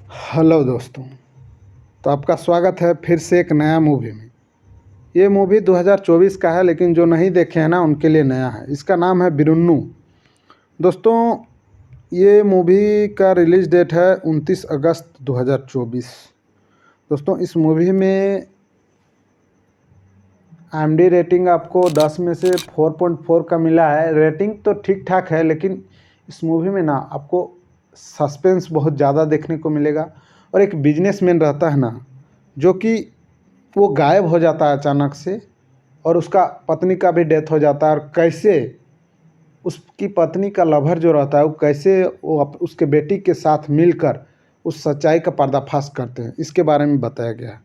Hello दोस्तों। तो आपका स्वागत है फिर से एक नया मूवी में। ये मूवी 2024 का है, लेकिन जो नहीं देखे हैं ना उनके लिए नया है। इसका नाम है बिरुन्नू। दोस्तों, ये मूवी का रिलीज़ डेट है 29 अगस्त 2024। दोस्तों, इस मूवी में IMDb रेटिंग आपको 10 में से 4.4 का मिला है। रेटिंग तो ठीक ठाक है, लेकिन इस मूवी में ना आपको सस्पेंस बहुत ज़्यादा देखने को मिलेगा। और एक बिजनेसमैन रहता है ना, जो कि वो गायब हो जाता है अचानक से, और उसका पत्नी का भी डेथ हो जाता है। और कैसे उसकी पत्नी का लवर जो रहता है वो कैसे उसके बेटी के साथ मिलकर उस सच्चाई का पर्दाफाश करते हैं, इसके बारे में बताया गया है।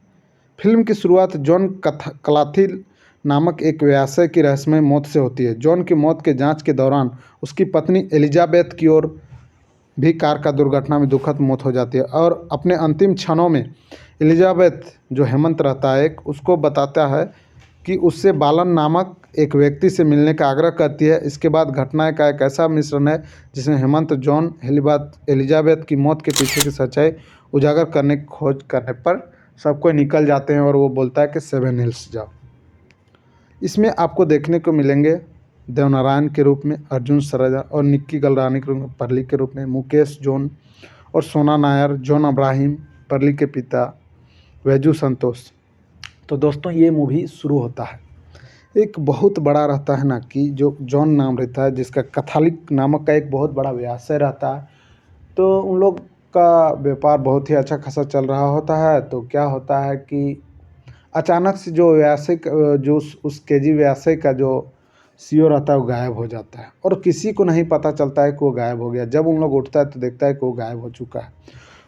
फिल्म की शुरुआत जॉन क्लाथिल नामक एक व्यवसायी की रहस्यमय मौत से होती है। जॉन की मौत के जांच के दौरान उसकी पत्नी एलिजाबेथ की ओर भी कार का दुर्घटना में दुखद मौत हो जाती है। और अपने अंतिम क्षणों में एलिजाबेथ, जो हेमंत रहता है, उसको बताता है कि उससे बालन नामक एक व्यक्ति से मिलने का आग्रह करती है। इसके बाद घटनाएं का एक ऐसा मिश्रण है जिसमें हेमंत जॉन एलिजाबेथ की मौत के पीछे की सच्चाई उजागर करने की खोज करने पर सब कोई निकल जाते हैं, और वो बोलता है कि 7 हिल्स जाओ। इसमें आपको देखने को मिलेंगे देवनारायण के रूप में अर्जुन सराजा, और निक्की गलरानी के रूप में परली के रूप में मुकेश जॉन, और सोना नायर, जॉन अब्राहिम, परली के पिता वैजू संतोष। तो दोस्तों, ये मूवी शुरू होता है, एक बहुत बड़ा रहता है ना कि जो जॉन नाम रहता है, जिसका कैथोलिक नामक का एक बहुत बड़ा व्यवसाय रहता है। तो उन लोग का व्यापार बहुत ही अच्छा खासा चल रहा होता है। तो क्या होता है कि अचानक से जो व्यावसायिक जो उस केजी व्यवसाय का जो सीईओ रहता है वो गायब हो जाता है, और किसी को नहीं पता चलता है कि वो गायब हो गया। जब उन लोग उठता है तो देखता है कि वो गायब हो चुका है।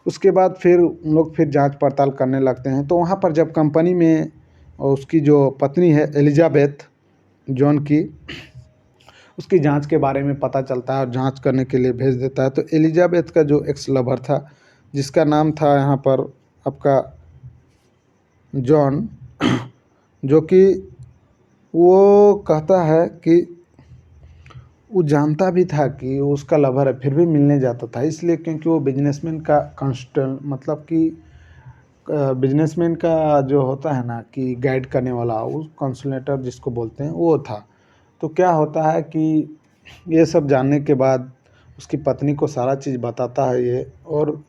उसके बाद फिर उन लोग फिर जांच पड़ताल करने लगते हैं। तो वहाँ पर जब कंपनी में उसकी जो पत्नी है एलिजाबेथ, जॉन की, उसकी जांच के बारे में पता चलता है और जांच करने के लिए भेज देता है। तो एलिजाबेथ का जो एक्स लवर था, जिसका नाम था यहाँ पर आपका जॉन, जो कि वो कहता है कि वो जानता भी था कि वो उसका लवर है, फिर भी मिलने जाता था। इसलिए क्योंकि वो बिजनेसमैन का कांस्टेंट, मतलब कि बिजनेसमैन का जो होता है ना कि गाइड करने वाला, उस कंसल्टेंट जिसको बोलते हैं, वो था। तो क्या होता है कि ये सब जानने के बाद उसकी पत्नी को सारा चीज़ बताता है ये, और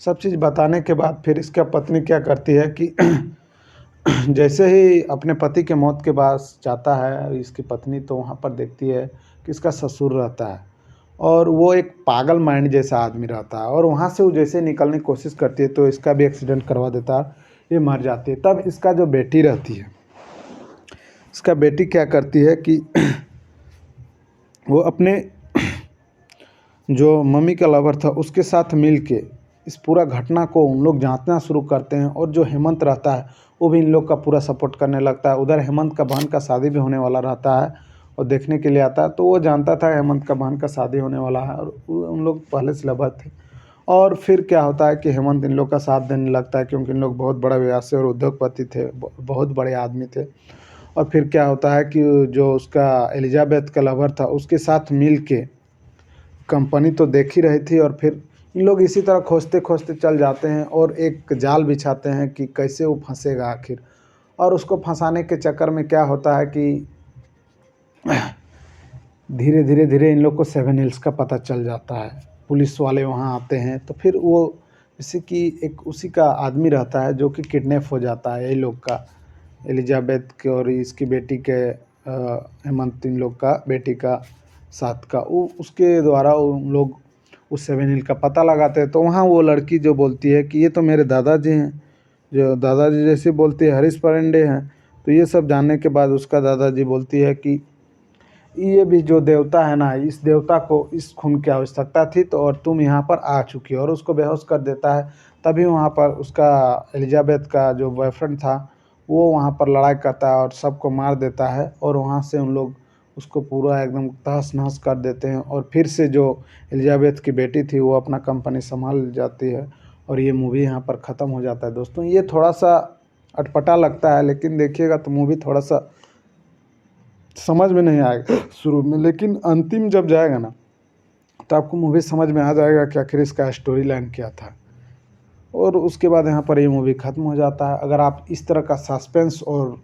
सब चीज़ बताने के बाद फिर इसका पत्नी क्या करती है कि जैसे ही अपने पति के मौत के बाद जाता है इसकी पत्नी, तो वहाँ पर देखती है कि इसका ससुर रहता है, और वो एक पागल माइंड जैसा आदमी रहता है। और वहाँ से वो जैसे निकलने की कोशिश करती है तो इसका भी एक्सीडेंट करवा देता है, ये मर जाती है। तब इसका जो बेटी रहती है, इसका बेटी क्या करती है कि वो अपने जो मम्मी का लवर था उसके साथ मिल के इस पूरा घटना को उन लोग जांचना शुरू करते हैं। और जो हेमंत रहता है वो भी इन लोग का पूरा सपोर्ट करने लगता है। उधर हेमंत का बहन का शादी भी होने वाला रहता है, और देखने के लिए आता है। तो वो जानता था हेमंत का बहन का शादी होने वाला है, और उन लोग पहले से लवर थे। और फिर क्या होता है कि हेमंत इन लोग का साथ देने लगता है, क्योंकि इन लोग बहुत बड़ा व्यवसायी और उद्योगपति थे, बहुत बड़े आदमी थे। और फिर क्या होता है कि जो उसका एलिजाबेथ का लवर था उसके साथ मिल के कंपनी तो देख ही रही थी, और फिर इन लोग इसी तरह खोजते खोजते चल जाते हैं और एक जाल बिछाते हैं कि कैसे वो फंसेगा आखिर। और उसको फंसाने के चक्कर में क्या होता है कि धीरे धीरे धीरे इन लोग को 7 हिल्स का पता चल जाता है। पुलिस वाले वहाँ आते हैं, तो फिर वो जैसे कि एक उसी का आदमी रहता है जो कि किडनैप हो जाता है, यही लोग का, एलिजाबेथ के और इसकी बेटी के, हेमंत इन लोग का बेटी का साथ का, वो उसके द्वारा उन लोग उस 7 हिल का पता लगाते हैं। तो वहाँ वो लड़की जो बोलती है कि ये तो मेरे दादाजी हैं, जो दादाजी जैसे बोलती है हरीश पांडे हैं। तो ये सब जानने के बाद उसका दादाजी बोलती है कि ये भी जो देवता है ना, इस देवता को इस खून की आवश्यकता थी, तो और तुम यहाँ पर आ चुकी हो, और उसको बेहोश कर देता है। तभी वहाँ पर उसका एलिजाबेथ का जो बॉयफ्रेंड था वो वहाँ पर लड़ाई करता है और सबको मार देता है, और वहाँ से उन लोग उसको पूरा एकदम तहस नहस कर देते हैं। और फिर से जो एलिजाबेथ की बेटी थी वो अपना कंपनी संभाल जाती है, और ये मूवी यहाँ पर ख़त्म हो जाता है। दोस्तों, ये थोड़ा सा अटपटा लगता है, लेकिन देखिएगा तो मूवी थोड़ा सा समझ में नहीं आएगा शुरू में, लेकिन अंतिम जब जाएगा ना तो आपको मूवी समझ में आ जाएगा कि आखिर इसका स्टोरी लाइन क्या था। और उसके बाद यहाँ पर ये मूवी ख़त्म हो जाता है। अगर आप इस तरह का सस्पेंस और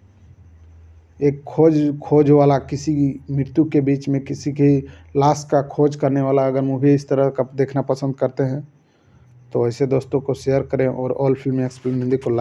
एक खोज वाला, किसी की मृत्यु के बीच में किसी की लाश का खोज करने वाला अगर मूवी इस तरह का देखना पसंद करते हैं तो ऐसे दोस्तों को शेयर करें और ऑल फिल्म एक्सप्लेन हिंदी को लाइक